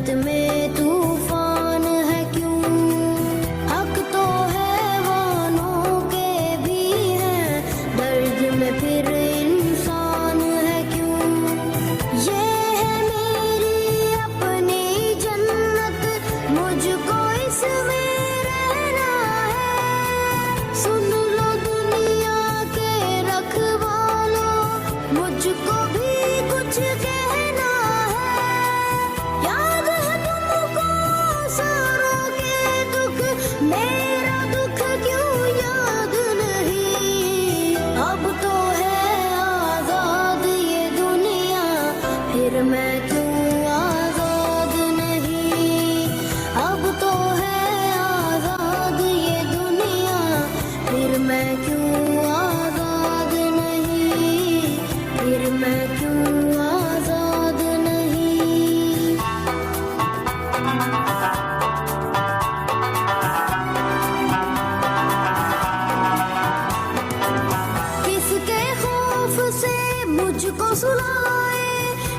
रहमत में तूफान है क्यों, हक तो हैवानों के भी हैं, दर्द में फिर इंसान है क्यों। ये है मेरी अपनी जन्नत, मुझको इसमें रहना है। सुन लो दुनिया के रखवालों, मुझको भी कुछ कहना है। याद है तुमको सारों के दुख, मेरा दुख क्यों याद नहीं। अब तो है आजाद ये दुनिया, फिर मैं क्यों आजाद नहीं। अब तो है आजाद ये दुनिया, फिर मैं क्यों आजाद नहीं, फिर मैं क्यों आजाद नहीं। किसके खौफ से मुझको सुलाए,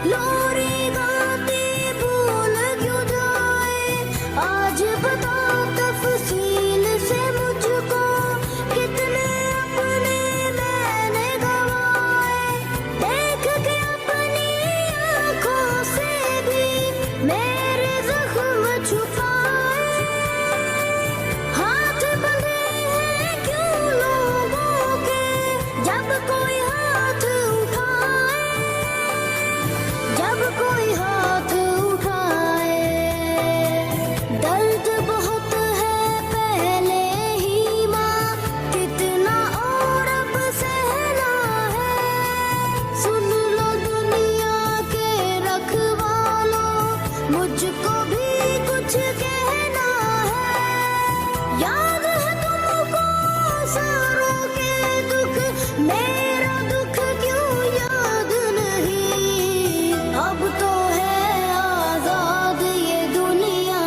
लोरी गाती भूल क्यों जाए। आज बता तफसील से मुझको, कितने अपने मैंने गवाए। देख के अपनी आंखों से भी मेरे जख्म छुपाए। हाथ बंधे हैं क्यों लोगों के, जब कोई हाथ उठाए, जब कोई हाथ उठाए। दर्द बहुत है पहले ही माँ, कितना और अब सहना है। सुन लो दुनिया के रखवालों, मुझको भी कुछ कहना है। याद है तुमको सारों के दुख, मेरा दुख क्यों याद नहीं। अब तो है आजाद ये दुनिया,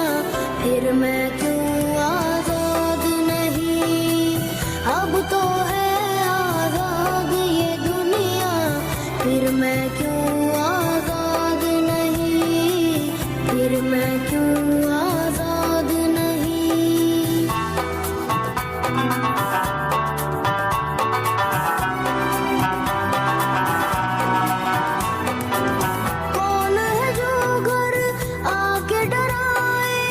फिर मैं क्यों आजाद नहीं। अब तो है आजाद ये दुनिया, फिर मैं क्यों आजाद नहीं, फिर मैं क्यों आजाद नहीं। कौन है जो घर आके डराए,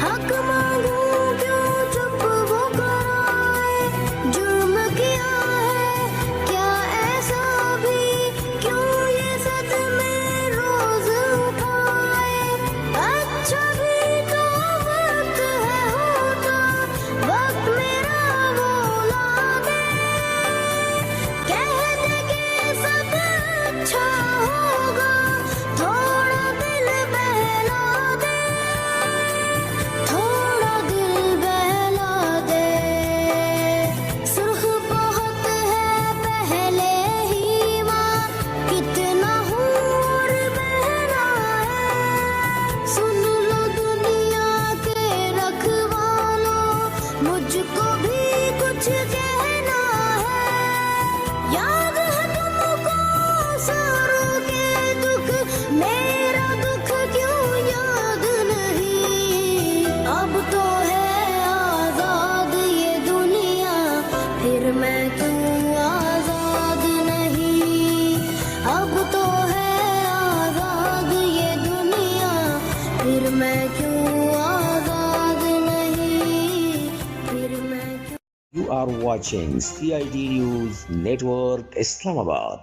हक मांगू क्यों चुप वो कराए। जुर्म किया है क्या ऐसा भी, क्यों ये सदमे रोज उठाए। अच्छा भी तो वक्त है होता, वक्त मेरा बोला दे। कह दे के सब अच्छा होगा, थोड़ा दिल बहला दे, थोड़ा दिल बहला दे। सुर्ख बहुत है पहले ही माँ, कितना हूर बहना है। सुन लो दुनिया के रखवालों, मुझको भी कुछ कहना है। याद है तुमको सारों के दुख, मेरा दुख क्यों याद नहीं। अब तो है आजाद ये दुनिया, फिर मैं क्यों आजाद नहीं। अब तो है आजाद ये दुनिया, फिर मैं क्यों आजाद नहीं, फिर मैं क्यों। You are watching CID News Network, Islamabad.